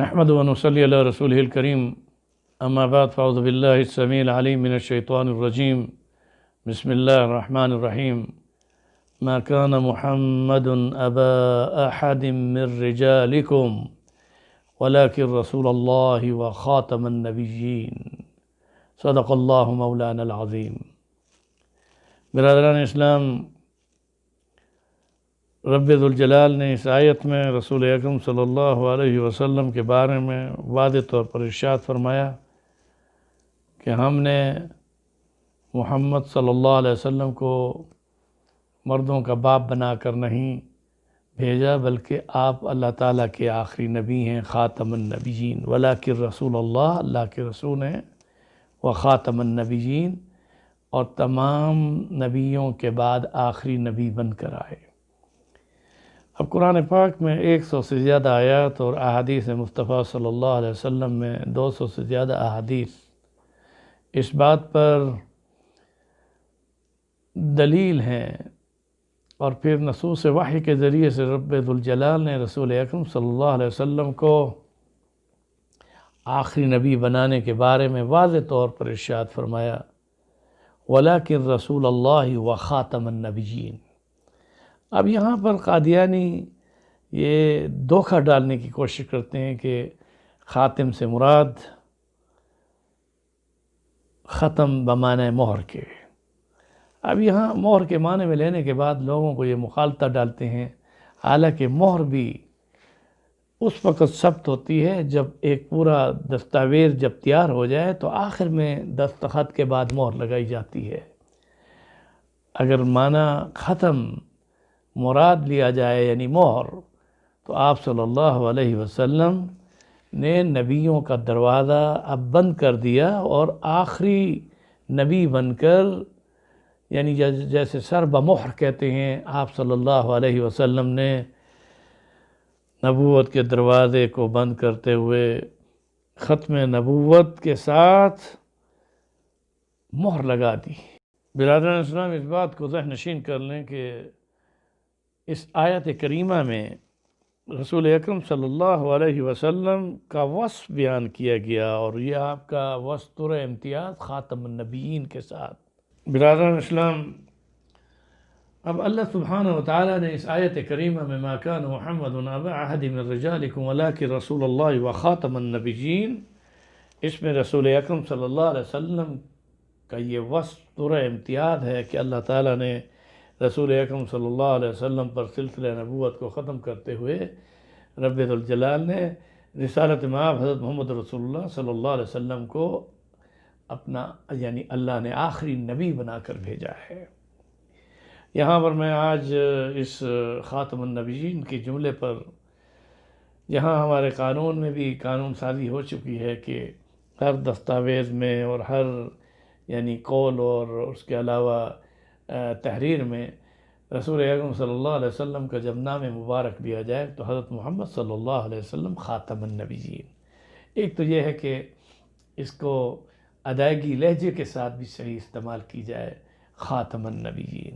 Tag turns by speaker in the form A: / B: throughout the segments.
A: نحمد و نصلی علی رسولہ الکریم اما بعد فاعوذ باللہ السمیع العلیم من الشیطان الرجیم بسم اللہ الرحمن الرحیم ما كان محمد ابا احد من رجالکم ولكن رسول اللہ وخاتم النبیین صدق اللہ مولانا العظیم۔ برادران اسلام، رب ذوالجلال نے اس آیت میں رسول اکرم صلی اللہ علیہ وسلم کے بارے میں واضح طور پر ارشاد فرمایا کہ ہم نے محمد صلی اللہ علیہ وسلم کو مردوں کا باپ بنا کر نہیں بھیجا، بلکہ آپ اللہ تعالیٰ کے آخری نبی ہیں، خاتم النبیین، ولیکن رسول اللہ کے رسول ہیں، و خاتم النبیین، اور تمام نبیوں کے بعد آخری نبی بن کر آئے۔ اب قرآن پاک میں 100 سے زیادہ آیات اور احادیث مصطفیٰ صلی اللہ علیہ وسلم میں 200 سے زیادہ احادیث اس بات پر دلیل ہیں، اور پھر نصوص وحی کے ذریعے سے رب ذوالجلال نے رسول اکرم صلی اللہ علیہ وسلم کو آخری نبی بنانے کے بارے میں واضح طور پر ارشاد فرمایا، وَلَكِنْ رَسُولَ اللَّهِ وَخَاتَمَ النَّبِيِّينَ۔ اب یہاں پر قادیانی یہ دھوکہ ڈالنے کی کوشش کرتے ہیں کہ خاتم سے مراد ختم بمعنی مہر کے۔ اب یہاں مہر کے معنی میں لینے کے بعد لوگوں کو یہ مخالطہ ڈالتے ہیں، حالانکہ مہر بھی اس وقت ثبت ہوتی ہے جب ایک پورا دستاویز جب تیار ہو جائے تو آخر میں دستخط کے بعد مہر لگائی جاتی ہے۔ اگر معنی ختم مراد لیا جائے یعنی مہر، تو آپ صلی اللہ علیہ وسلم نے نبیوں کا دروازہ اب بند کر دیا اور آخری نبی بن کر، یعنی جیسے سر بمہر کہتے ہیں، آپ صلی اللہ علیہ وسلم نے نبوت کے دروازے کو بند کرتے ہوئے ختم نبوت کے ساتھ مہر لگا دی۔ برادران اسلام، اس بات کو ذہن نشین کر لیں کہ اس آیت کریمہ میں رسول اکرم صلی اللہ علیہ وسلم کا وصف بیان کیا گیا، اور یہ آپ کا وصف امتیاز خاتم النبیین کے ساتھ۔ برادران اسلام، اب اللہ سبحانہ وتعالی نے اس آیت کریمہ میں ما کان محمد ابا احد من رجالکم ولکن رسول اللہ وخاتم النبیین، اس میں رسول اکرم صلی اللہ علیہ وسلم کا یہ وصف امتیاز ہے کہ اللہ تعالیٰ نے رسول اکرم صلی اللہ علیہ وسلم پر سلسلہ نبوت کو ختم کرتے ہوئے رب ذوالجلال نے رسالت مآب حضرت محمد رسول اللہ صلی اللہ علیہ وسلم کو اپنا یعنی اللہ نے آخری نبی بنا کر بھیجا ہے۔ یہاں پر میں آج اس خاتم النبیین کے جملے پر، یہاں ہمارے قانون میں بھی قانون سازی ہو چکی ہے کہ ہر دستاویز میں اور ہر یعنی قول اور اس کے علاوہ تحریر میں رسول اکرم صلی اللہ علیہ وسلم کا جب نام مبارک لیا جائے تو حضرت محمد صلی اللہ علیہ وسلم خاتم النبیین۔ ایک تو یہ ہے کہ اس کو ادائیگی لہجے کے ساتھ بھی صحیح استعمال کی جائے، خاتم النبیین،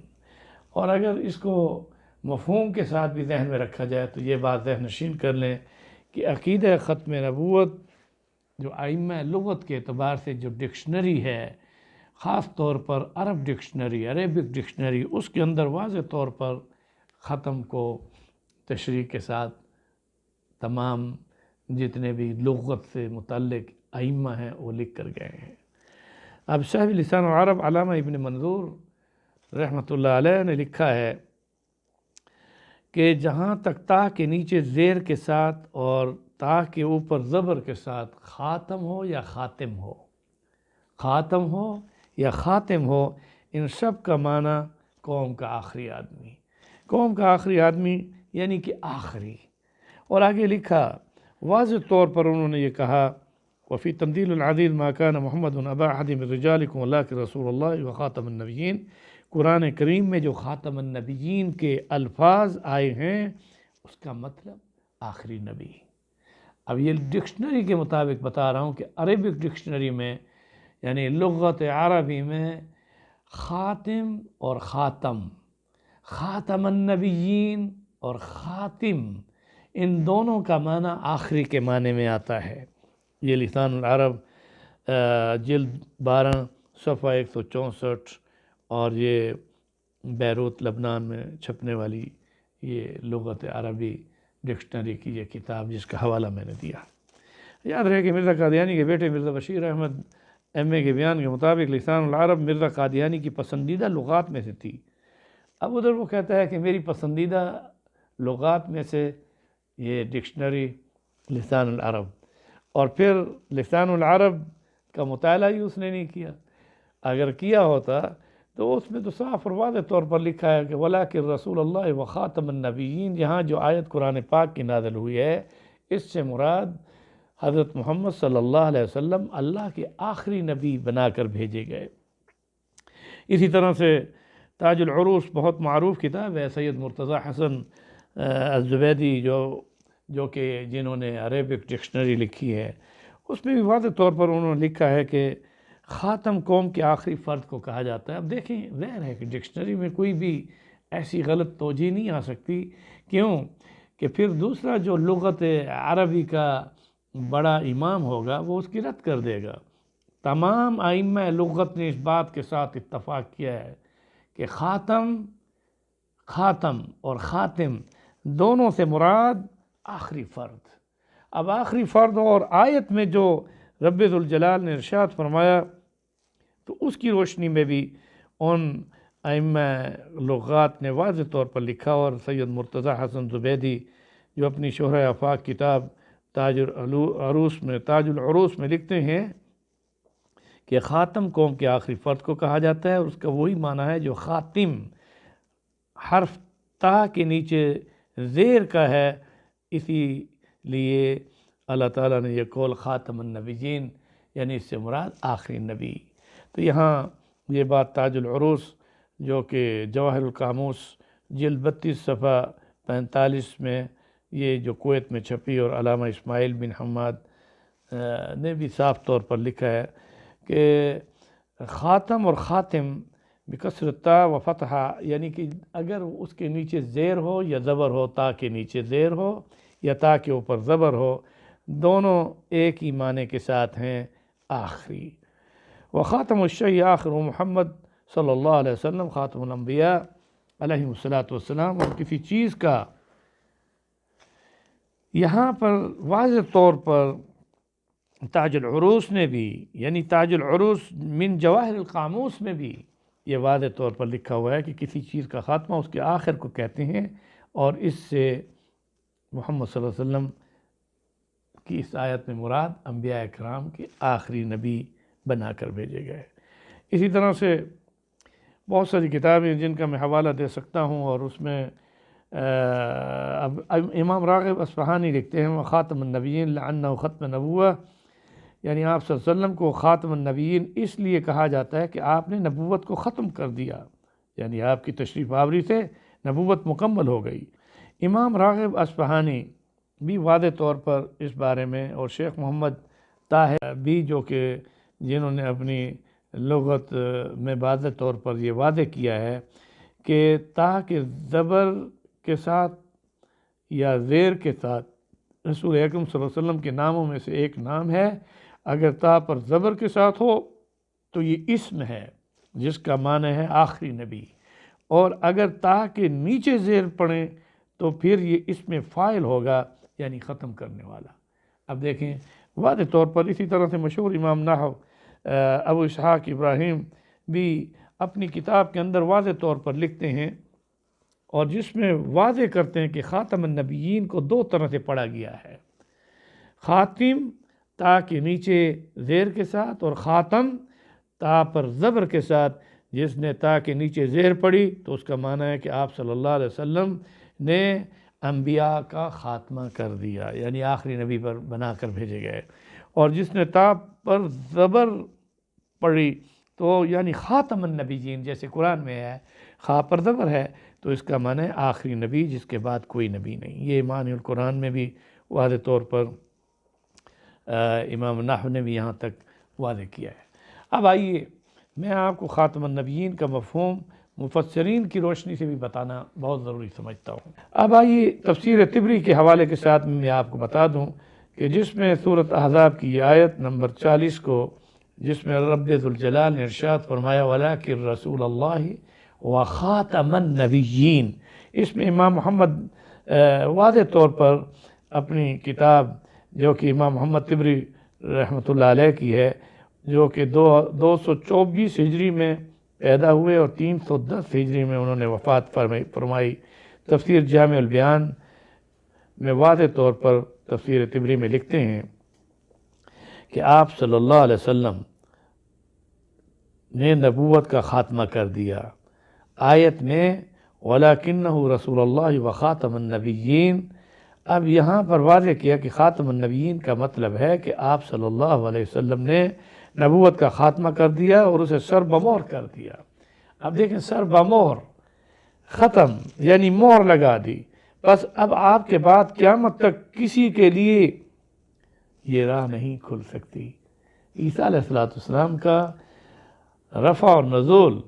A: اور اگر اس کو مفہوم کے ساتھ بھی ذہن میں رکھا جائے تو یہ بات ذہن نشین کر لیں کہ عقیدہ ختم نبوت جو ائمہ لغت کے اعتبار سے جو ڈکشنری ہے، خاص طور پر عرب ڈکشنری، عربک ڈکشنری، اس کے اندر واضح طور پر ختم کو تشریح کے ساتھ تمام جتنے بھی لغت سے متعلق ائمہ ہیں وہ لکھ کر گئے ہیں۔ اب صاحب لسان العرب علامہ ابن منظور رحمۃ اللہ علیہ نے لکھا ہے کہ جہاں تک تا کے نیچے زیر کے ساتھ اور تا کے اوپر زبر کے ساتھ خاتم ہو یا خاتم ہو، خاتم ہو یا خاتم ہو، ان سب کا معنی قوم کا آخری آدمی، قوم کا آخری آدمی یعنی کہ آخری۔ اور آگے لکھا واضح طور پر انہوں نے یہ کہا، وفی تمدیل العدیل ما کان محمد ابا احد من رجالکم ولکن رسول اللہ وخاتم النبیین، قرآن کریم میں جو خاتم النبیین کے الفاظ آئے ہیں اس کا مطلب آخری نبی۔ اب یہ ڈکشنری کے مطابق بتا رہا ہوں کہ عربک ڈکشنری میں یعنی لغت عربی میں خاتم اور خاتم، خاتم النبیین اور خاتم، ان دونوں کا معنی آخری کے معنی میں آتا ہے۔ یہ لسان العرب جلد 12 صفحہ 164 اور یہ بیروت لبنان میں چھپنے والی یہ لغت عربی ڈکشنری کی یہ کتاب جس کا حوالہ میں نے دیا۔ یاد رہے کہ مرزا قادیانی کے بیٹے مرزا بشیر احمد ایم اے کے بیان کے مطابق لسان العرب مرزا قادیانی کی پسندیدہ لغات میں سے تھی۔ اب ادھر وہ کہتا ہے کہ میری پسندیدہ لغات میں سے یہ ڈکشنری لسان العرب، اور پھر لسان العرب کا مطالعہ ہی اس نے نہیں کیا۔ اگر کیا ہوتا تو اس میں تو صاف اور واضح طور پر لکھا ہے کہ وَلَٰكِن رسول اللہ وخاتم النبیین، یہاں جو آیت قرآن پاک کی نازل ہوئی ہے اس سے مراد حضرت محمد صلی اللہ علیہ وسلم اللہ کے آخری نبی بنا کر بھیجے گئے۔ اسی طرح سے تاج العروس بہت معروف کتاب ہے سید مرتضیٰ حسن الزبیدی جو کہ جنہوں نے عربک ڈکشنری لکھی ہے، اس میں بھی واضح طور پر انہوں نے لکھا ہے کہ خاتم قوم کے آخری فرد کو کہا جاتا ہے۔ اب دیکھیں ظاہر ہے کہ ڈکشنری میں کوئی بھی ایسی غلط توجہ نہیں آ سکتی، کیوں کہ پھر دوسرا جو لغت عربی کا بڑا امام ہوگا وہ اس کی رد کر دے گا۔ تمام ائمہ لغت نے اس بات کے ساتھ اتفاق کیا ہے کہ خاتم اور خاتم دونوں سے مراد آخری فرد۔ اب آخری فرد اور آیت میں جو رب ذوالجلال نے ارشاد فرمایا تو اس کی روشنی میں بھی ان ائمہ لغات نے واضح طور پر لکھا، اور سید مرتضیٰ حسن زبیدی جو اپنی شہرہ آفاق کتاب تاج العروس میں لکھتے ہیں کہ خاتم قوم کے آخری فرد کو کہا جاتا ہے، اور اس کا وہی معنی ہے جو خاتم حرف تا کے نیچے زیر کا ہے، اسی لیے اللہ تعالیٰ نے یہ قول خاتم النبیین یعنی اس سے مراد آخری نبی۔ تو یہاں یہ بات تاج العروس جو کہ جواہر القاموس جلد 32 صفحہ 45 میں یہ جو کویت میں چھپی، اور علامہ اسماعیل بن حماد نے بھی صاف طور پر لکھا ہے کہ خاتم اور خاتم بکسرت تا و فتحہ، یعنی کہ اگر اس کے نیچے زیر ہو یا زبر ہو، تا کے نیچے زیر ہو یا تا کے اوپر زبر ہو، دونوں ایک ہی معنی کے ساتھ ہیں آخری۔ وخاتم الشیء آخر محمد صلی اللہ علیہ وسلم خاتم الانبیاء علیہ السلام، اور کسی چیز کا یہاں پر واضح طور پر تاج العروس نے بھی، یعنی تاج العروس من جواہر القاموس میں بھی یہ واضح طور پر لکھا ہوا ہے کہ کسی چیز کا خاتمہ اس کے آخر کو کہتے ہیں، اور اس سے محمد صلی اللہ علیہ وسلم کی اس آیت میں مراد انبیاء اکرام کے آخری نبی بنا کر بھیجے گئے۔ اسی طرح سے بہت ساری کتابیں جن کا میں حوالہ دے سکتا ہوں، اور اس میں امام راغب اصفہانی لکھتے ہیں خاتم النبیین لعنہ ختم نبوہ، یعنی آپ صلی اللہ علیہ وسلم کو خاتم النبیین اس لیے کہا جاتا ہے کہ آپ نے نبوت کو ختم کر دیا، یعنی آپ کی تشریف آوری سے نبوت مکمل ہو گئی۔ امام راغب اصفہانی بھی واضح طور پر اس بارے میں، اور شیخ محمد طاہر بھی جو کہ جنہوں نے اپنی لغت میں واضح طور پر یہ واضح کیا ہے کہ تا کے زبر کے ساتھ یا زیر کے ساتھ رسول اکرم صلی اللہ علیہ وسلم کے ناموں میں سے ایک نام ہے، اگر تا پر زبر کے ساتھ ہو تو یہ اسم ہے جس کا معنی ہے آخری نبی، اور اگر تا کے نیچے زیر پڑیں تو پھر یہ اسم فاعل ہوگا یعنی ختم کرنے والا۔ اب دیکھیں واضح طور پر اسی طرح سے مشہور امام نحو ابو اسحاق ابراہیم بھی اپنی کتاب کے اندر واضح طور پر لکھتے ہیں، اور جس میں واضح کرتے ہیں کہ خاتم النبیین کو دو طرح سے پڑھا گیا ہے، خاتم تا کے نیچے زیر کے ساتھ، اور خاتم تا پر زبر کے ساتھ۔ جس نے تا کے نیچے زیر پڑھی تو اس کا معنی ہے کہ آپ صلی اللہ علیہ وسلم نے انبیاء کا خاتمہ کر دیا، یعنی آخری نبی پر بنا کر بھیجے گئے، اور جس نے تا پر زبر پڑھی تو یعنی خاتم النبیین، جیسے قرآن میں ہے خا پر زبر ہے تو اس کا معنی ہے آخری نبی جس کے بعد کوئی نبی نہیں۔ یہ معنی القرآن میں بھی واضح طور پر امام نحو نے بھی یہاں تک واضح کیا ہے۔ اب آئیے میں آپ کو خاتم النبیین کا مفہوم مفسرین کی روشنی سے بھی بتانا بہت ضروری سمجھتا ہوں۔ اب آئیے تفسیر طبری کے حوالے کے ساتھ میں آپ کو بتا دوں کہ جس میں سورۃ احزاب کی آیت نمبر 40 کو، جس میں رب ذوالجلال نے ارشاد فرمایا وَلَٰكِن رسول اللہ وخاتم النبیین، اس میں امام محمد واضح طور پر اپنی کتاب جو کہ امام محمد طبری رحمۃ اللہ علیہ کی ہے، جو کہ 224 ہجری میں پیدا ہوئے اور 310 ہجری میں انہوں نے وفات فرمائی، تفسیر جامع البیان میں واضح طور پر تفسیر طبری میں لکھتے ہیں کہ آپ صلی اللہ علیہ وسلم نے نبوت کا خاتمہ کر دیا۔ آیت میں وَلَٰكِنَّهُ رسول اللہ وخاتم النبیین، اب یہاں پر واضح کیا کہ خاتم النبیین کا مطلب ہے کہ آپ صلی اللہ علیہ وسلم نے نبوت کا خاتمہ کر دیا اور اسے سر بمہر کر دیا۔ اب دیکھیں، سر بمہر، ختم، یعنی مہر لگا دی، بس اب آپ کے بعد قیامت تک کسی کے لیے یہ راہ نہیں کھل سکتی۔ عیسیٰ علیہ السلام کا رفع اور نزول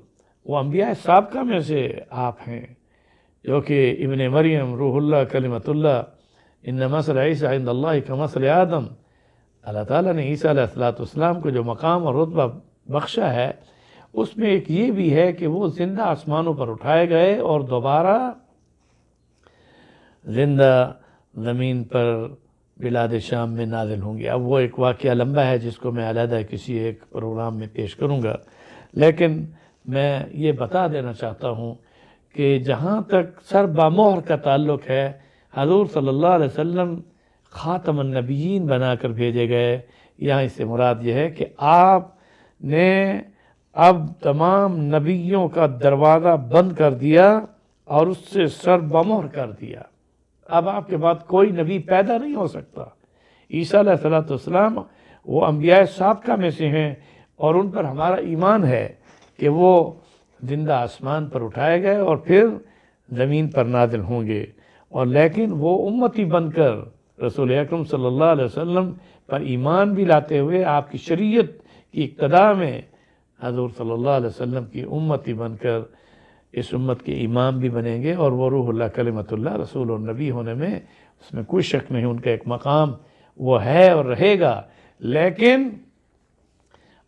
A: وہ انبیاء سابقہ میں سے آپ ہیں، جو کہ ابن مریم روح اللہ کلمۃ اللہ، ان مثل عیسیٰ عند اللہ کمثل آدم، اللہ تعالیٰ نے عیسیٰ علیہ السلام کو جو مقام اور رتبہ بخشا ہے، اس میں ایک یہ بھی ہے کہ وہ زندہ آسمانوں پر اٹھائے گئے اور دوبارہ زندہ زمین پر بلاد شام میں نازل ہوں گے۔ اب وہ ایک واقعہ لمبا ہے جس کو میں علیحدہ کسی ایک پروگرام میں پیش کروں گا، لیکن میں یہ بتا دینا چاہتا ہوں کہ جہاں تک سر بامہر کا تعلق ہے، حضور صلی اللہ علیہ وسلم خاتم النبیین بنا کر بھیجے گئے۔ یہاں اس سے مراد یہ ہے کہ آپ نے اب تمام نبیوں کا دروازہ بند کر دیا اور اس سے سر بمہر کر دیا۔ اب آپ کے بعد کوئی نبی پیدا نہیں ہو سکتا۔ عیسیٰ علیہ السلام وہ انبیاء سابقہ میں سے ہیں اور ان پر ہمارا ایمان ہے کہ وہ زندہ آسمان پر اٹھائے گئے اور پھر زمین پر نازل ہوں گے، اور لیکن وہ امتی بن کر رسول اکرم صلی اللہ علیہ وسلم پر ایمان بھی لاتے ہوئے آپ کی شریعت کی اقتداء میں حضور صلی اللہ علیہ وسلم کی امتی بن کر اس امت کے امام بھی بنیں گے، اور وہ روح اللہ کلمۃ اللہ رسول اور نبی ہونے میں اس میں کوئی شک نہیں، ان کا ایک مقام وہ ہے اور رہے گا۔ لیکن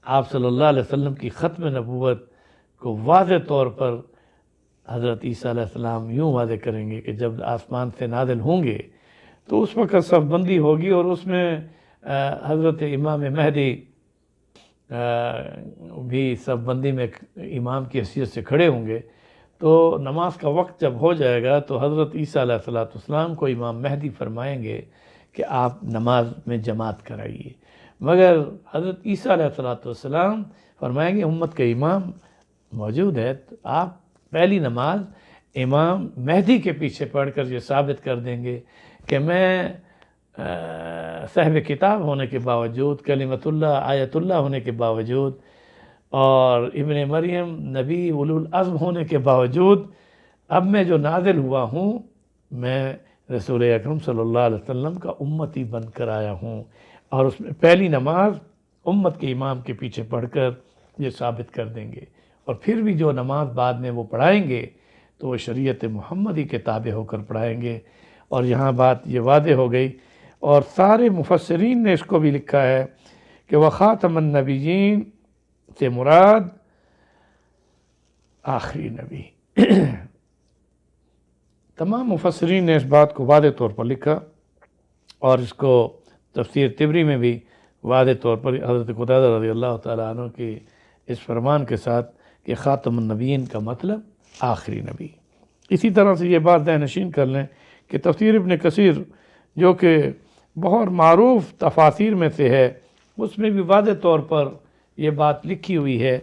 A: آپ صلی اللہ علیہ وسلم کی ختم نبوت کو واضح طور پر حضرت عیسیٰ علیہ السلام یوں واضح کریں گے کہ جب آسمان سے نازل ہوں گے تو اس وقت صف بندی ہوگی، اور اس میں حضرت امام مہدی بھی صف بندی میں امام کی حیثیت سے کھڑے ہوں گے۔ تو نماز کا وقت جب ہو جائے گا تو حضرت عیسیٰ علیہ السلام کو امام مہدی فرمائیں گے کہ آپ نماز میں جماعت کرائیے، مگر حضرت عیسیٰ علیہ السلام فرمائیں گے امت کا امام موجود ہے، تو آپ پہلی نماز امام مہدی کے پیچھے پڑھ کر یہ ثابت کر دیں گے کہ میں صاحب کتاب ہونے کے باوجود، کلمۃ اللہ آیت اللہ ہونے کے باوجود، اور ابن مریم نبی اولو العزم ہونے کے باوجود اب میں جو نازل ہوا ہوں، میں رسول اکرم صلی اللہ علیہ وسلم کا امتی بن کر آیا ہوں، اور اس میں پہلی نماز امت کے امام کے پیچھے پڑھ کر یہ ثابت کر دیں گے، اور پھر بھی جو نماز بعد میں وہ پڑھائیں گے تو وہ شریعت محمدی کے تابع ہو کر پڑھائیں گے۔ اور یہاں بات یہ واضح ہو گئی، اور سارے مفسرین نے اس کو بھی لکھا ہے کہ وخاتم النبیین سے مراد آخری نبی۔ تمام مفسرین نے اس بات کو واضح طور پر لکھا، اور اس کو تفسیر طبری میں بھی واضح طور پر حضرت قتادہ رضی اللہ تعالیٰ عنہ کی اس فرمان کے ساتھ کہ خاتم النبیین کا مطلب آخری نبی۔ اسی طرح سے یہ بات ذہن نشین کر لیں کہ تفسیر ابن کثیر جو کہ بہت معروف تفاسیر میں سے ہے، اس میں بھی واضح طور پر یہ بات لکھی ہوئی ہے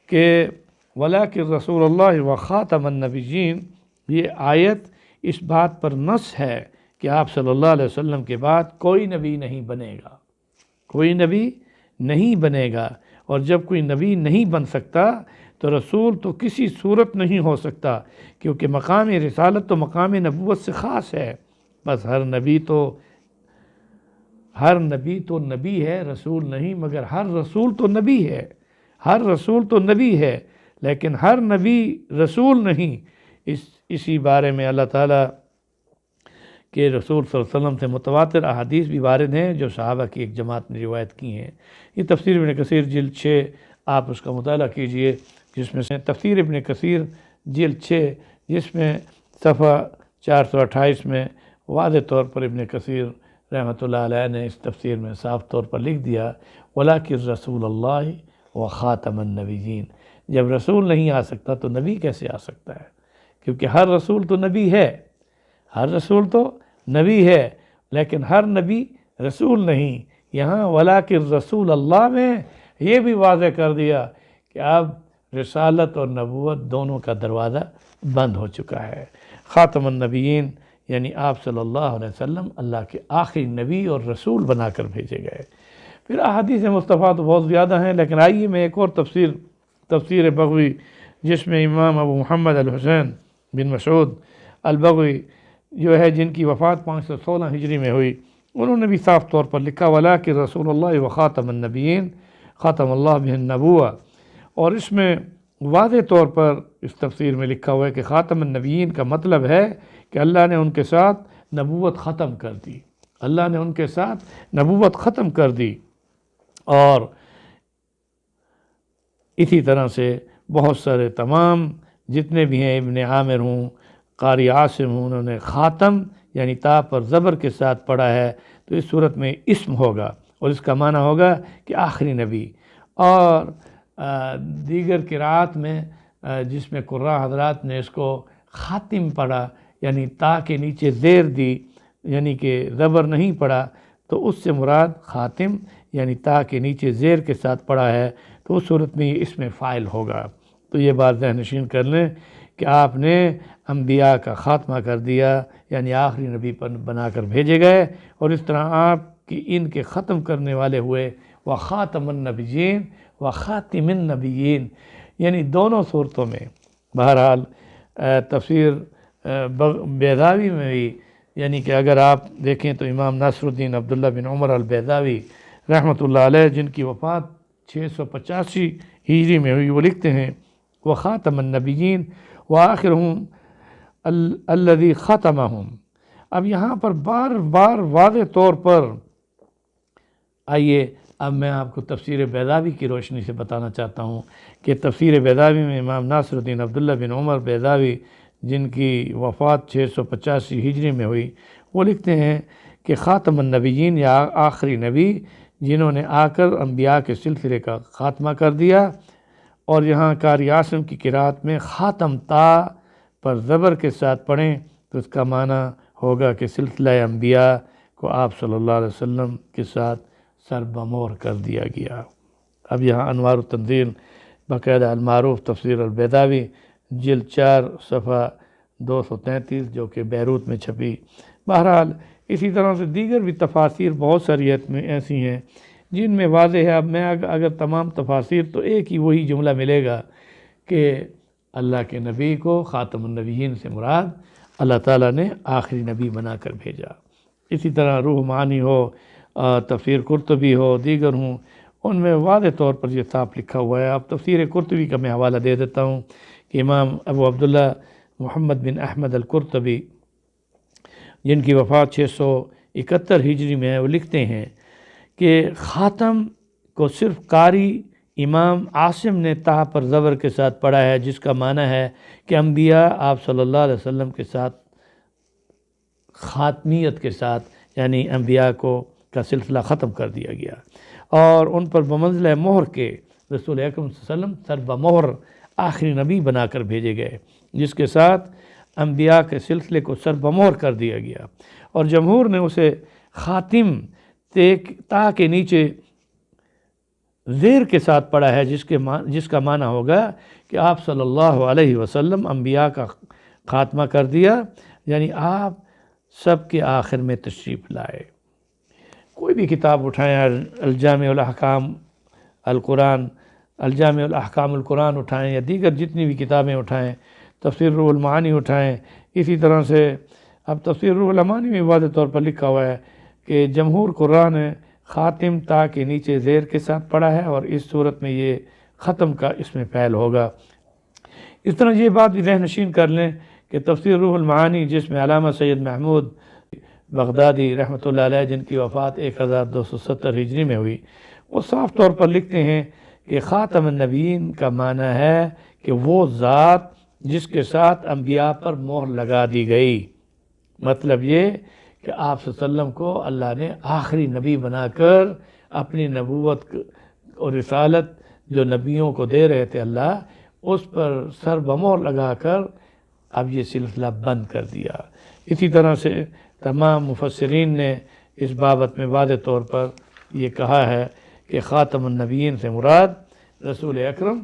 A: کہ وَلَٰكِن رسول اللہ وخاتم النبیین، یہ آیت اس بات پر نص ہے کہ آپ صلی اللہ علیہ وسلم کے بعد کوئی نبی نہیں بنے گا، کوئی نبی نہیں بنے گا، اور جب کوئی نبی نہیں بن سکتا تو رسول تو کسی صورت نہیں ہو سکتا، کیونکہ مقام رسالت تو مقام نبوت سے خاص ہے۔ بس ہر نبی تو نبی ہے، رسول نہیں، مگر ہر رسول تو نبی ہے، ہر رسول تو نبی ہے، لیکن ہر نبی رسول نہیں۔ اسی بارے میں اللہ تعالیٰ کہ رسول صلی اللہ علیہ وسلم سے متواتر احادیث بھی وارد ہیں جو صحابہ کی ایک جماعت نے روایت کی ہیں۔ یہ تفسیر ابن کثیر جلد 6 آپ اس کا مطالعہ کیجئے، جس میں سے تفسیر ابن کثیر جلد 6 جس میں صفحہ 428 میں واضح طور پر ابن کثیر رحمۃ اللہ علیہ نے اس تفسیر میں صاف طور پر لکھ دیا وَلَٰكِن رسول اللہ وخاتم النبیین۔ جب رسول نہیں آ سکتا تو نبی کیسے آ سکتا ہے؟ کیونکہ ہر رسول تو نبی ہے، ہر رسول تو نبی ہے، لیکن ہر نبی رسول نہیں۔ یہاں وَلَٰكِن رسول اللہ میں یہ بھی واضح کر دیا کہ اب رسالت اور نبوت دونوں کا دروازہ بند ہو چکا ہے۔ خاتم النبیین یعنی آپ صلی اللہ علیہ وسلم اللہ کے آخری نبی اور رسول بنا کر بھیجے گئے۔ پھر احادیث مصطفیٰ تو بہت زیادہ ہیں، لیکن آئیے میں ایک اور تفسیر بغوی جس میں امام ابو محمد الحسین بن مسعود البغوی جو ہے جن کی وفات 516 ہجری میں ہوئی، انہوں نے بھی صاف طور پر لکھا وَلَٰكِن رسول اللہ وخاتم النبیین خاتم اللہ بہ النبوہ، اور اس میں واضح طور پر اس تفسیر میں لکھا ہوا ہے کہ خاتم النبیین کا مطلب ہے کہ اللہ نے ان کے ساتھ نبوت ختم کر دی، اللہ نے ان کے ساتھ نبوت ختم کر دی۔ اور اسی طرح سے بہت سارے تمام جتنے بھی ہیں، ابن عامر ہوں، قاری عاصم ہوں، انہوں نے خاتم یعنی تا پر زبر کے ساتھ پڑھا ہے، تو اس صورت میں اسم ہوگا اور اس کا معنی ہوگا کہ آخری نبی۔ اور دیگر قرأت میں جس میں قراء حضرات نے اس کو خاتم پڑھا یعنی تا کے نیچے زیر دی یعنی کہ زبر نہیں پڑھا، تو اس سے مراد خاتم یعنی تا کے نیچے زیر کے ساتھ پڑھا ہے، تو اس صورت میں یہ اسم فاعل ہوگا۔ تو یہ بات ذہن نشین کر لیں کہ آپ نے انبیاء کا خاتمہ کر دیا یعنی آخری نبی پر بنا کر بھیجے گئے، اور اس طرح آپ کی ان کے ختم کرنے والے ہوئے وخاتم النبیین وخاتم النبیین، یعنی دونوں صورتوں میں۔ بہرحال تفسیر بیضاوی میں بھی یعنی کہ اگر آپ دیکھیں تو امام ناصر الدین عبداللہ بن عمر البیضاوی رحمۃ اللہ علیہ جن کی وفات 685 ہجری میں ہوئی، وہ لکھتے ہیں وخاتم النبیین وآخرہم الذی ختمہم۔ اب یہاں پر بار بار واضح طور پر آئیے اب میں آپ کو تفسیر بیضاوی کی روشنی سے بتانا چاہتا ہوں کہ تفسیر بیضاوی میں امام ناصر الدین عبداللہ بن عمر بیضاوی جن کی وفات 685 ہجری میں ہوئی، وہ لکھتے ہیں کہ خاتم النبیین یا آخری نبی جنہوں نے آ کر انبیاء کے سلسلے کا خاتمہ کر دیا۔ اور یہاں قاری عاصم کی قرأت میں خاتم تا پر زبر کے ساتھ پڑھیں تو اس کا معنی ہوگا کہ سلسلہ انبیاء کو آپ صلی اللہ علیہ وسلم کے ساتھ سر بمور کر دیا گیا۔ اب یہاں انوار التنزیل باقاعدہ المعروف تفسیر البیضاوی جلد 4 صفحہ 233 جو کہ بیروت میں چھپی۔ بہرحال اسی طرح سے دیگر بھی تفاسیر بہت ساری میں ایسی ہیں جن میں واضح ہے۔ اب میں اگر تمام تفاسیر تو ایک ہی وہی جملہ ملے گا کہ اللہ کے نبی کو خاتم النبیین سے مراد اللہ تعالیٰ نے آخری نبی بنا کر بھیجا۔ اسی طرح روح معانی ہو، تفسیر قرطبی ہو، دیگر ہوں، ان میں واضح طور پر یہ صاف لکھا ہوا ہے۔ اب تفسیر قرطبی کا میں حوالہ دے دیتا ہوں کہ امام ابو عبداللہ محمد بن احمد القرطبی جن کی وفات 671 ہجری میں ہے، وہ لکھتے ہیں کہ خاتم کو صرف قاری امام عاصم نے تا پر زبر کے ساتھ پڑھا ہے، جس کا معنی ہے کہ انبیاء آپ صلی اللہ علیہ وسلم کے ساتھ خاتمیت کے ساتھ یعنی انبیاء کا سلسلہ ختم کر دیا گیا، اور ان پر بمنزلہ مہر کے رسول اکرم صلی اللہ علیہ وسلم سر بمہر آخری نبی بنا کر بھیجے گئے، جس کے ساتھ انبیاء کے سلسلے کو سر بمہر کر دیا گیا۔ اور جمہور نے اسے خاتم تا کے نیچے زیر کے ساتھ پڑھا ہے، جس کا معنی ہوگا کہ آپ صلی اللہ علیہ وسلم انبیاء کا خاتمہ کر دیا، یعنی آپ سب کے آخر میں تشریف لائے۔ کوئی بھی کتاب اٹھائیں، الجامع الاحکام القرآن، الجامع الاحکام القرآن اٹھائیں یا دیگر جتنی بھی کتابیں اٹھائیں، تفسیر روح المعانی اٹھائیں، اسی طرح سے اب تفسیر روح المعانی میں واضح طور پر لکھا ہوا ہے کہ جمہور قرآن نے خاتم تا کے نیچے زیر کے ساتھ پڑھا ہے، اور اس صورت میں یہ ختم کا اس میں فعل ہوگا۔ اس طرح یہ بات بھی ذہن نشین کر لیں کہ تفسیر روح المعانی، جس میں علامہ سید محمود بغدادی رحمۃ اللہ علیہ جن کی وفات 1270 ہجری میں ہوئی، وہ صاف طور پر لکھتے ہیں کہ خاتم النبیین کا معنی ہے کہ وہ ذات جس کے ساتھ انبیاء پر مہر لگا دی گئی۔ مطلب یہ کہ آپ صلی اللہ علیہ وسلم کو اللہ نے آخری نبی بنا کر اپنی نبوت اور رسالت جو نبیوں کو دے رہے تھے اللہ، اس پر سر بمہر لگا کر اب یہ سلسلہ بند کر دیا۔ اسی طرح سے تمام مفسرین نے اس بابت میں واضح طور پر یہ کہا ہے کہ خاتم النبیین سے مراد رسول اکرم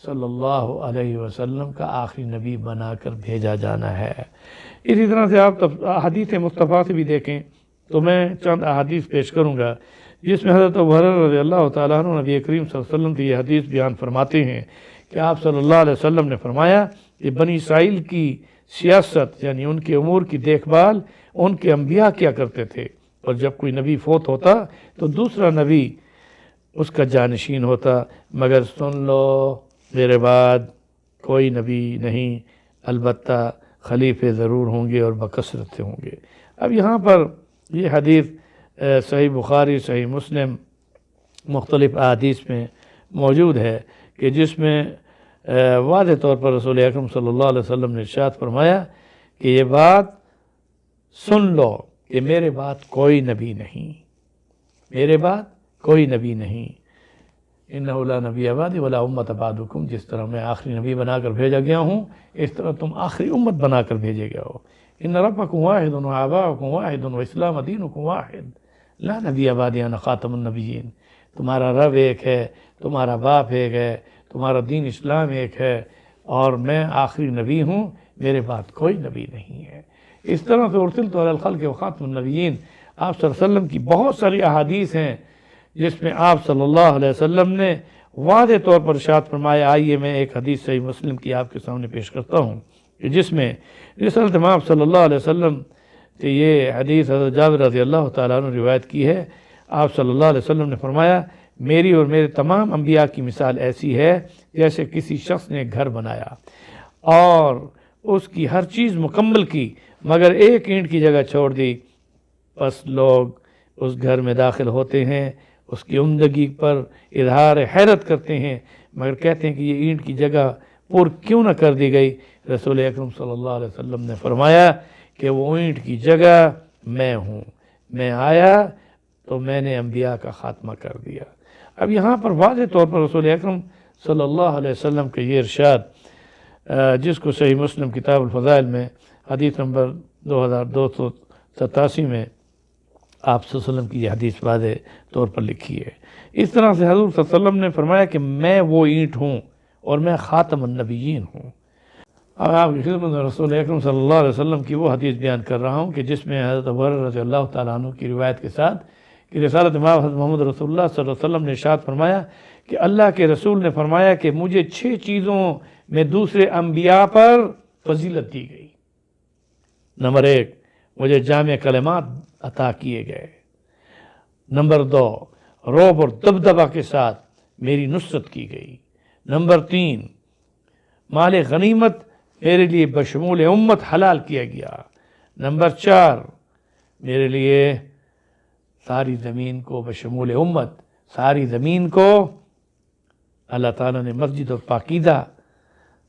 A: صلی اللہ علیہ وسلم کا آخری نبی بنا کر بھیجا جانا ہے۔ اسی طرح سے آپ احادیث مصطفیٰ سے بھی دیکھیں تو میں چند احادیث پیش کروں گا جس میں حضرت ابو ہریرہ رضی اللہ تعالیٰ عنہ نبی کریم صلی اللہ علیہ وسلم کی یہ حدیث بیان فرماتے ہیں کہ آپ صلی اللہ علیہ وسلم نے فرمایا کہ بنی اسرائیل کی سیاست یعنی ان کے امور کی دیکھ بھال ان کے انبیاء کیا کرتے تھے، اور جب کوئی نبی فوت ہوتا تو دوسرا نبی اس کا جانشین ہوتا، مگر سن لو میرے بعد کوئی نبی نہیں، البتہ خلیفے ضرور ہوں گے اور بکثرت سے ہوں گے۔ اب یہاں پر یہ حدیث صحیح بخاری، صحیح مسلم، مختلف احادیث میں موجود ہے کہ جس میں واضح طور پر رسول اکرم صلی اللہ علیہ وسلم نے ارشاد فرمایا کہ یہ بات سن لو کہ میرے بعد کوئی نبی نہیں، میرے بعد کوئی نبی نہیں، انہ لا نبی بعدی ولا امت بعدکم، جس طرح میں آخری نبی بنا کر بھیجا گیا ہوں اس طرح تم آخری امت بنا کر بھیجے گئے ہو۔ ان ربکم واحد وآباؤکم واحد واسلام دینکم واحد لا نبی بعدی انا خاتم النبیین، تمہارا رب ایک ہے، تمہارا باپ ایک ہے، تمہارا دین اسلام ایک ہے، اور میں آخری نبی ہوں، میرے بعد کوئی نبی نہیں ہے۔ اس طرح سے ارسلت علی الخلق وخاتم النبیین، آپ صلی اللہ علیہ وسلم کی بہت ساری احادیث ہیں جس میں آپ صلی اللہ علیہ وسلم نے واضح طور پر ارشاد فرمایا۔ آئیے میں ایک حدیث صحیح مسلم کی آپ کے سامنے پیش کرتا ہوں کہ جس میں رسالت مآب صلی اللہ علیہ وسلم سے یہ حدیث حضرت جابر رضی اللہ تعالیٰ عنہ روایت کی ہے۔ آپ صلی اللہ علیہ وسلم نے فرمایا میری اور میرے تمام انبیاء کی مثال ایسی ہے جیسے کسی شخص نے گھر بنایا اور اس کی ہر چیز مکمل کی مگر ایک اینٹ کی جگہ چھوڑ دی، پس لوگ اس گھر میں داخل ہوتے ہیں، اس کی عمدگی پر اظہار حیرت کرتے ہیں، مگر کہتے ہیں کہ یہ اینٹ کی جگہ پر کیوں نہ کر دی گئی؟ رسول اکرم صلی اللہ علیہ وسلم نے فرمایا کہ وہ اینٹ کی جگہ میں ہوں، میں آیا تو میں نے انبیاء کا خاتمہ کر دیا۔ اب یہاں پر واضح طور پر رسول اکرم صلی اللہ علیہ وسلم کا یہ ارشاد جس کو صحیح مسلم کتاب الفضائل میں حدیث نمبر 2287 میں آپ صلی اللہ علیہ وسلم کی یہ حدیث واضح طور پر لکھی ہے۔ اس طرح سے حضور صلی اللہ علیہ وسلم نے فرمایا کہ میں وہ اینٹ ہوں اور میں خاتم النبیین ہوں۔ اب آپ کی خدمت میں رسول اکرم صلی اللہ علیہ وسلم کی وہ حدیث بیان کر رہا ہوں کہ جس میں حضرت ابو ہریرہ رضی اللہ تعالیٰ عنہ کی روایت کے ساتھ کہ رسالت مآب حضرت محمد رسول اللہ صلی اللہ علیہ وسلم نے ارشاد فرمایا کہ اللہ کے رسول نے فرمایا کہ مجھے 6 چیزوں میں دوسرے انبیاء پر فضیلت دی گئی۔ نمبر 1، مجھے جامع کلمات عطا کیے گئے۔ نمبر 2، رعب اور دبدبہ کے ساتھ میری نصرت کی گئی۔ نمبر 3، مال غنیمت میرے لیے بشمول امت حلال کیا گیا۔ نمبر 4، میرے لیے ساری زمین کو بشمول امت، ساری زمین کو اللہ تعالیٰ نے مسجد اور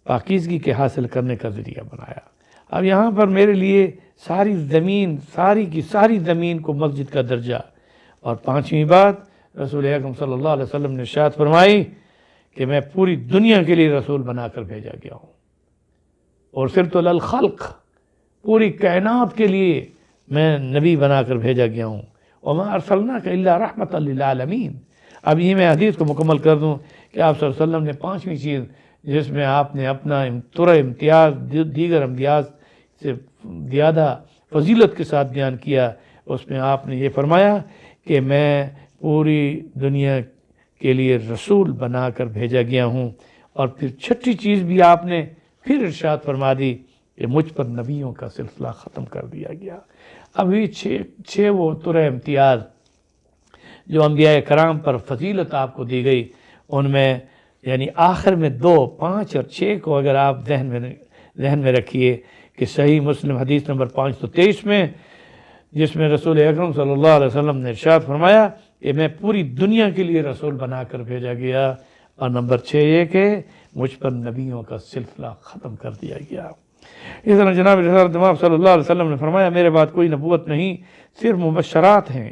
A: پاکیزگی کے حاصل کرنے کا ذریعہ بنایا۔ اب یہاں پر میرے لیے ساری زمین، ساری کی ساری زمین کو مسجد کا درجہ۔ اور 5ویں بات رسول اکرم صلی اللہ علیہ وسلم نے ارشاد فرمائی کہ میں پوری دنیا کے لیے رسول بنا کر بھیجا گیا ہوں، اور ارسلت الی الخلق، پوری کائنات کے لیے میں نبی بنا کر بھیجا گیا ہوں۔ وما ارسلناک الا رحمۃ للعالمین۔ اب یہ میں حدیث کو مکمل کر دوں کہ آپ صلی اللہ علیہ وسلم نے 5ویں چیز جس میں آپ نے اپنا امتیاز دیگر انبیاء سے زیادہ فضیلت کے ساتھ بیان کیا، اس میں آپ نے یہ فرمایا کہ میں پوری دنیا کے لیے رسول بنا کر بھیجا گیا ہوں۔ اور پھر 6ٹھی چیز بھی آپ نے پھر ارشاد فرما دی کہ مجھ پر نبیوں کا سلسلہ ختم کر دیا گیا۔ اب یہ 6 وہ طرح امتیاز جو انبیاء کرام پر فضیلت آپ کو دی گئی، ان میں یعنی آخر میں 2، 5 اور 6 کو اگر آپ ذہن میں رکھیے کہ صحیح مسلم حدیث نمبر 523 میں، جس میں رسول اکرم صلی اللہ علیہ وسلم نے ارشاد فرمایا کہ میں پوری دنیا کے لیے رسول بنا کر بھیجا گیا، اور نمبر 6 یہ کہ مجھ پر نبیوں کا سلسلہ ختم کر دیا گیا۔ اس طرح جناب رسالت مآب صلی اللہ علیہ وسلم نے فرمایا میرے بعد کوئی نبوت نہیں، صرف مبشرات ہیں۔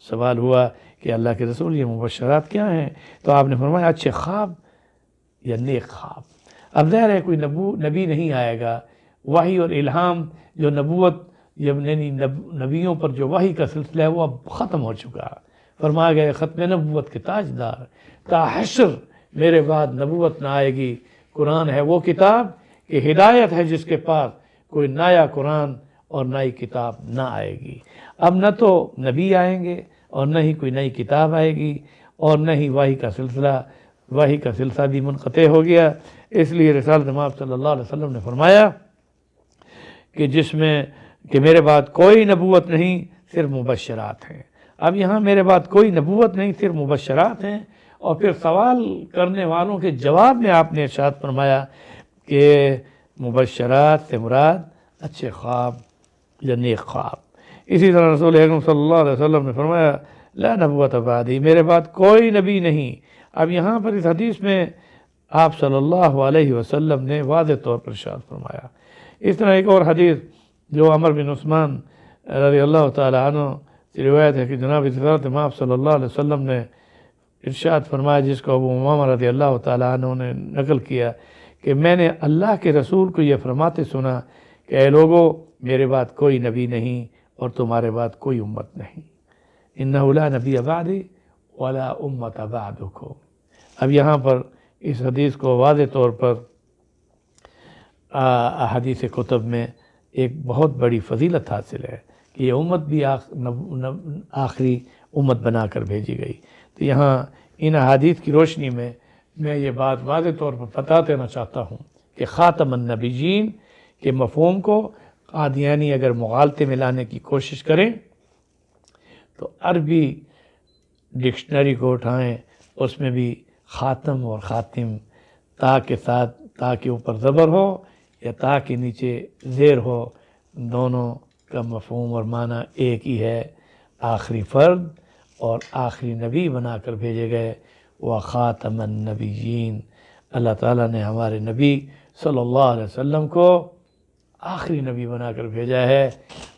A: سوال ہوا کہ اللہ کے رسول یہ مبشرات کیا ہیں؟ تو آپ نے فرمایا اچھے خواب یا نیک خواب۔ اب ظاہر ہے کوئی نبی نہیں آئے گا، وحی اور الہام جو نبوت یعنی نبیوں پر جو وحی کا سلسلہ ہے وہ اب ختم ہو چکا۔ فرمایا گیا ختم نبوت کے تاجدار تا حشر میرے بعد نبوت نہ آئے گی۔ قرآن ہے وہ کتاب کہ ہدایت ہے جس کے پاس، کوئی نیا قرآن اور نئی کتاب نہ آئے گی۔ اب نہ تو نبی آئیں گے اور نہ ہی کوئی نئی کتاب آئے گی، اور نہ ہی وحی کا سلسلہ بھی منقطع ہو گیا۔ اس لیے رسالت مآب صلی اللہ علیہ وسلم نے فرمایا کہ جس میں کہ میرے بعد کوئی نبوت نہیں، صرف مبشرات ہیں۔ اب یہاں میرے بعد کوئی نبوت نہیں، صرف مبشرات ہیں، اور پھر سوال کرنے والوں کے جواب میں آپ نے ارشاد فرمایا کہ مبشرات سے مراد اچھے خواب یا نیک خواب۔ اسی طرح رسول اکرم صلی اللہ علیہ وسلم نے فرمایا لا نبوت بعدی، میرے بعد کوئی نبی نہیں۔ اب یہاں پر اس حدیث میں آپ صلی اللہ علیہ وسلم نے واضح طور پر ارشاد فرمایا۔ اس طرح ایک اور حدیث جو عمر بن عثمان رضی اللہ تعالی عنہ سے روایت ہے کہ جناب رسالت مآب صلی اللہ علیہ وسلم نے ارشاد فرمایا، جس کو ابو امامہ رضی اللہ تعالی عنہ نے نقل کیا کہ میں نے اللہ کے رسول کو یہ فرماتے سنا کہ اے لوگو میرے بعد کوئی نبی نہیں اور تمہارے بعد کوئی امت نہیں، انہ لا نبی بعدی ولا امت بعدکم۔ اب یہاں پر اس حدیث کو واضح طور پر احادیث کتب میں ایک بہت بڑی فضیلت حاصل ہے کہ یہ امت بھی آخری امت بنا کر بھیجی گئی۔ تو یہاں ان احادیث کی روشنی میں یہ بات واضح طور پر بتا دینا چاہتا ہوں کہ خاتم النبیین کے مفہوم کو قادیانی اگر مغالطے میں لانے کی کوشش کریں تو عربی ڈکشنری کو اٹھائیں، اس میں بھی خاتم اور خاتم تا کے ساتھ، تا کے اوپر زبر ہو یا تا کے نیچے زیر ہو، دونوں کا مفہوم اور معنی ایک ہی ہے، آخری فرد اور آخری نبی بنا کر بھیجے گئے۔ وخاتم النبیین، اللہ تعالیٰ نے ہمارے نبی صلی اللہ علیہ وسلم کو آخری نبی بنا کر بھیجا ہے،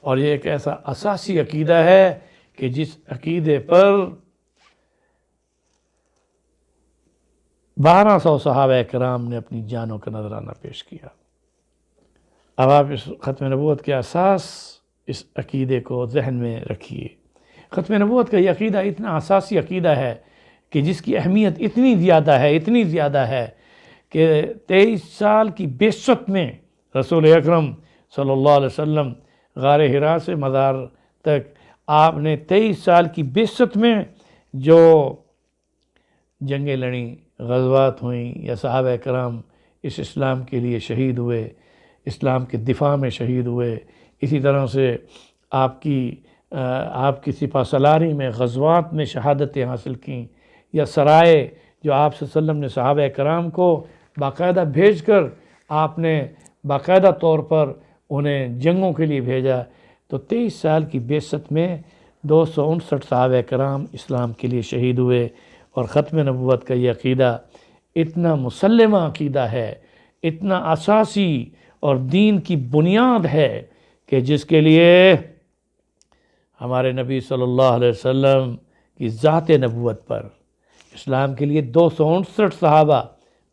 A: اور یہ ایک ایسا اساسی عقیدہ ہے کہ جس عقیدے پر 1200 صحابہ کرام نے اپنی جانوں کا نذرانہ پیش کیا۔ اب آپ اس ختم نبوت کے اساس، اس عقیدے کو ذہن میں رکھیے۔ ختم نبوت کا یہ عقیدہ اتنا اساسی عقیدہ ہے کہ جس کی اہمیت اتنی زیادہ ہے کہ 23 سال کی بعثت میں رسول اکرم صلی اللہ علیہ وسلم غار حرا سے مزار تک آپ نے 23 سال کی بعثت میں جو جنگیں لڑیں، غزوات ہوئیں، یا صحابہ کرام اس اسلام کے لیے شہید ہوئے، اسلام کے دفاع میں شہید ہوئے، اسی طرح سے آپ کی سپہ سالاری میں غزوات میں شہادتیں حاصل کیں، یا سرائے جو آپ صلی اللہ علیہ وسلم نے صحابہ کرام کو باقاعدہ بھیج کر آپ نے باقاعدہ طور پر انہیں جنگوں کے لیے بھیجا، تو 23 سال کی بعثت میں 259 صحابہ کرام اسلام کے لیے شہید ہوئے۔ اور ختم نبوت کا یہ عقیدہ اتنا مسلمہ عقیدہ ہے، اتنا اساسی اور دین کی بنیاد ہے کہ جس کے لیے ہمارے نبی صلی اللہ علیہ وسلم کی ذات نبوت پر اسلام کے لیے 259 صحابہ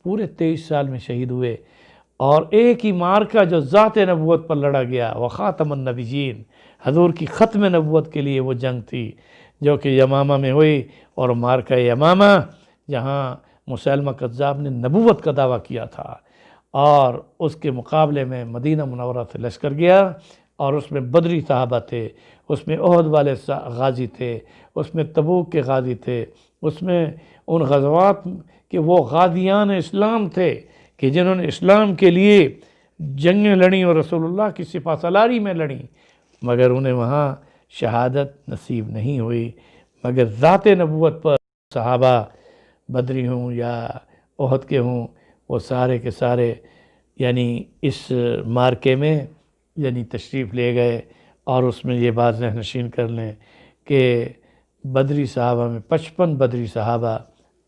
A: پورے 23 سال میں شہید ہوئے، اور ایک ہی مارکہ جو ذات نبوت پر لڑا گیا وہ خاتم النبیین، حضور کی ختم نبوت کے لیے وہ جنگ تھی جو کہ یمامہ میں ہوئی، اور مارکہ یمامہ جہاں مسیلمہ کذاب نے نبوت کا دعویٰ کیا تھا، اور اس کے مقابلے میں مدینہ منورہ سے لشکر گیا، اور اس میں بدری صحابہ تھے، اس میں احد والے غازی تھے، اس میں تبوک کے غازی تھے، اس میں ان غزوات کے وہ غازیان اسلام تھے کہ جنہوں نے اسلام کے لیے جنگیں لڑیں اور رسول اللہ کی سپہ سالاری میں لڑیں، مگر انہیں وہاں شہادت نصیب نہیں ہوئی، مگر ذات نبوت پر صحابہ بدری ہوں یا احد کے ہوں، وہ سارے کے سارے یعنی اس مارکے میں یعنی تشریف لے گئے، اور اس میں یہ بات ذہن نشین کر لیں کہ بدری صحابہ میں 55 بدری صحابہ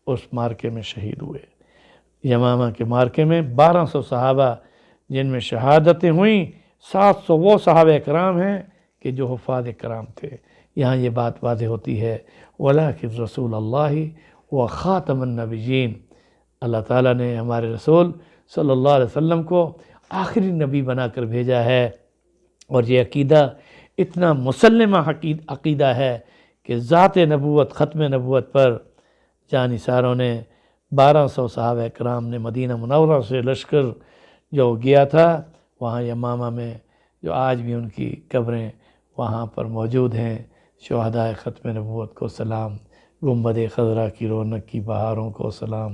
A: اس مارکے میں شہید ہوئے۔ یمامہ کے مارکے میں 1200 صحابہ جن میں شہادتیں ہوئیں، 700 وہ صحابہ کرام ہیں کہ جو حفاظ کرام تھے۔ یہاں یہ بات واضح ہوتی ہے وَلَٰكِن رسول اللہ وخاتم النبیین، اللہ تعالیٰ نے ہمارے رسول صلی اللہ علیہ وسلم کو آخری نبی بنا کر بھیجا ہے، اور یہ عقیدہ اتنا مسلمہ عقیدہ ہے کہ ذات نبوت، ختم نبوت پر جان نثاروں نے 1200 صحابہ کرام نے مدینہ منورہ سے لشکر جو گیا تھا، وہاں یمامہ میں جو آج بھی ان کی قبریں وہاں پر موجود ہیں، شہدائے ختم نبوت کو سلام، گنبد خضرا کی رونق کی بہاروں کو سلام،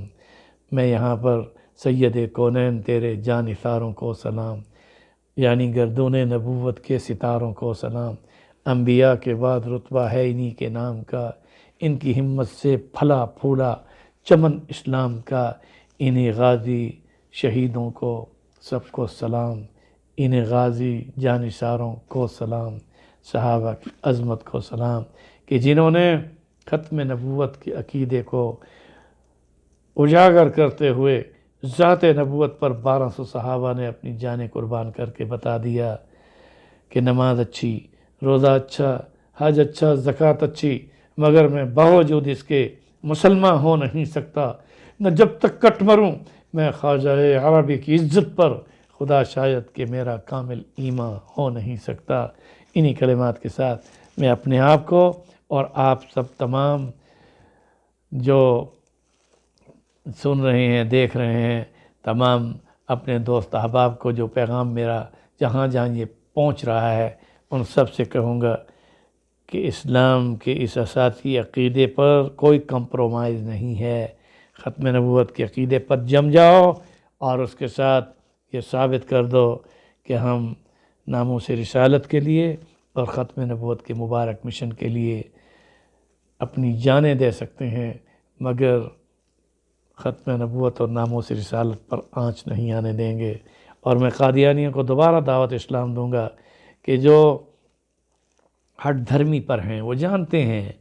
A: میں یہاں پر سید کونین تیرے جان نثاروں کو سلام، یعنی گردون نبوت کے ستاروں کو سلام، انبیاء کے بعد رتبہ ہے انہی کے نام کا، ان کی ہمت سے پھلا پھولا چمن اسلام کا، انہیں غازی شہیدوں کو سب کو سلام، انہیں غازی جانثاروں کو سلام، صحابہ کی عظمت کو سلام کہ جنہوں نے ختم نبوت کے عقیدے کو اجاگر کرتے ہوئے ذات نبوت پر 1200 صحابہ نے اپنی جانیں قربان کر کے بتا دیا کہ نماز اچھی، روزہ اچھا، حج اچھا، زکوٰۃ اچھی، مگر میں باوجود اس کے مسلمان ہو نہیں سکتا، نہ جب تک کٹ مروں میں خواجہ عربی کی عزت پر، خدا شاید کہ میرا کامل ایمان ہو نہیں سکتا۔ انہی کلمات کے ساتھ میں اپنے آپ کو اور آپ سب تمام جو سن رہے ہیں، دیکھ رہے ہیں، تمام اپنے دوست احباب کو جو پیغام میرا جہاں جہاں یہ پہنچ رہا ہے، ان سب سے کہوں گا کہ اسلام کے اس اساسی عقیدے پر کوئی کمپرومائز نہیں ہے۔ ختم نبوت کے عقیدے پر جم جاؤ اور اس کے ساتھ یہ ثابت کر دو کہ ہم ناموس رسالت کے لیے اور ختم نبوت کے مبارک مشن کے لیے اپنی جانیں دے سکتے ہیں، مگر ختم نبوت اور ناموس رسالت پر آنچ نہیں آنے دیں گے۔ اور میں قادیانیوں کو دوبارہ دعوت اسلام دوں گا کہ جو ہٹ دھرمی پر ہیں وہ جانتے ہیں،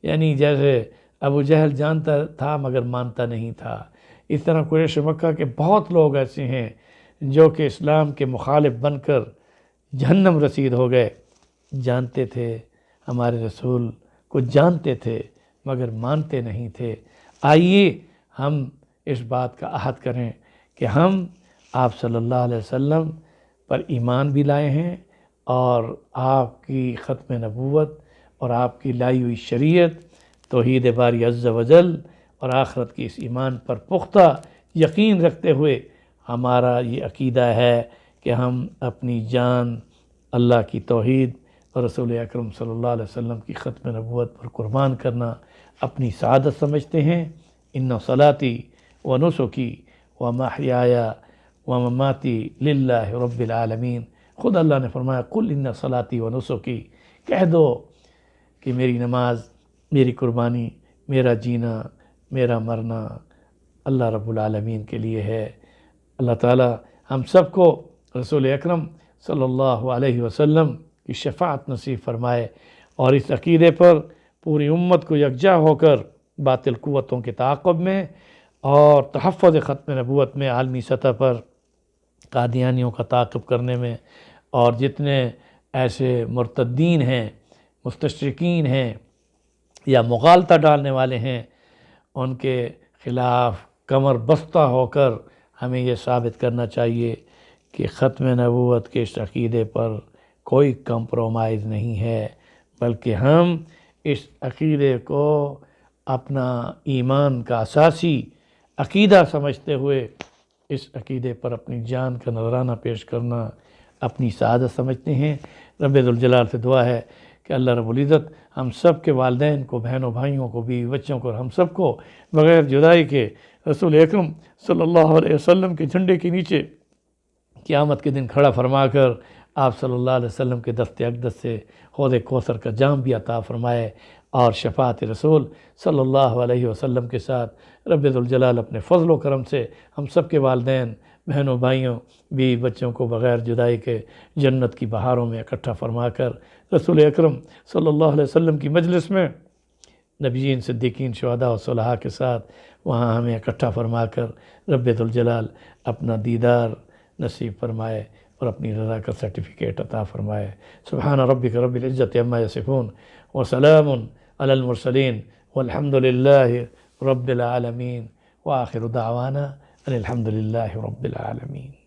A: یعنی جیسے ابو جہل جانتا تھا مگر مانتا نہیں تھا، اس طرح قریش مکہ کے بہت لوگ ایسے ہیں جو کہ اسلام کے مخالف بن کر جہنم رسید ہو گئے، جانتے تھے ہمارے رسول کو، جانتے تھے مگر مانتے نہیں تھے۔ آئیے ہم اس بات کا عہد کریں کہ ہم آپ صلی اللہ علیہ وسلم پر ایمان بھی لائے ہیں، اور آپ کی ختم نبوت اور آپ کی لائی ہوئی شریعت، توحید باری عز و جل اور آخرت کی اس ایمان پر پختہ یقین رکھتے ہوئے ہمارا یہ عقیدہ ہے کہ ہم اپنی جان اللہ کی توحید اور رسول اکرم صلی اللہ علیہ وسلم کی ختم نبوت پر قربان کرنا اپنی سعادت سمجھتے ہیں۔ ان صلاتی و نسکی و محیای و مماتی للہ رب العالمین، خود اللہ نے فرمایا قل ان صلاتی و نسکی، کہہ دو کہ میری نماز، میری قربانی، میرا جینا، میرا مرنا اللہ رب العالمین کے لیے ہے۔ اللہ تعالی ہم سب کو رسول اکرم صلی اللہ علیہ وسلم کی شفاعت نصیب فرمائے، اور اس عقیدے پر پوری امت کو یکجا ہو کر باطل قوتوں کے تعاقب میں اور تحفظ ختم نبوت میں عالمی سطح پر قادیانیوں کا تعاقب کرنے میں، اور جتنے ایسے مرتدین ہیں، مستشرقین ہیں یا مغالطہ ڈالنے والے ہیں، ان کے خلاف کمر بستہ ہو کر ہمیں یہ ثابت کرنا چاہیے کہ ختم نبوت کے اس عقیدے پر کوئی کمپرومائز نہیں ہے، بلکہ ہم اس عقیدے کو اپنا ایمان کا اساسی عقیدہ سمجھتے ہوئے اس عقیدے پر اپنی جان کا نذرانہ پیش کرنا اپنی سعادت سمجھتے ہیں۔ رب ذوالجلال سے دعا ہے کہ اللہ رب العزت ہم سب کے والدین کو، بہنوں بھائیوں کو، بیوی بچوں کو، اور ہم سب کو بغیر جدائی کے رسول اکرم صلی اللہ علیہ وسلم کے جھنڈے کے نیچے قیامت کے دن کھڑا فرما کر آپ صلی اللہ علیہ وسلم کے دست اقدس سے حوض کوثر کا جام بھی عطا فرمائے، اور شفاعت رسول صلی اللہ علیہ وسلم کے ساتھ رب ذوالجلال اپنے فضل و کرم سے ہم سب کے والدین، بہنوں، بھائیوں، بیوی بچوں کو بغیر جدائی کے جنت کی بہاروں میں اکٹھا فرما کر رسول اکرم صلی اللہ علیہ وسلم کی مجلس میں نبیین، صدیقین، شہداء و صلحاء کے ساتھ وہاں ہمیں اکٹھا فرما کر رب ذوالجلال اپنا دیدار نصیب فرمائے اور اپنی رضا کا سرٹیفکیٹ عطا فرمائے۔ سبحان ربک رب العزت عما یصفون وسلام علی المرسلین والحمد للہ رب العالمین وآخر دعوانا ان الحمد للہ رب العالمین۔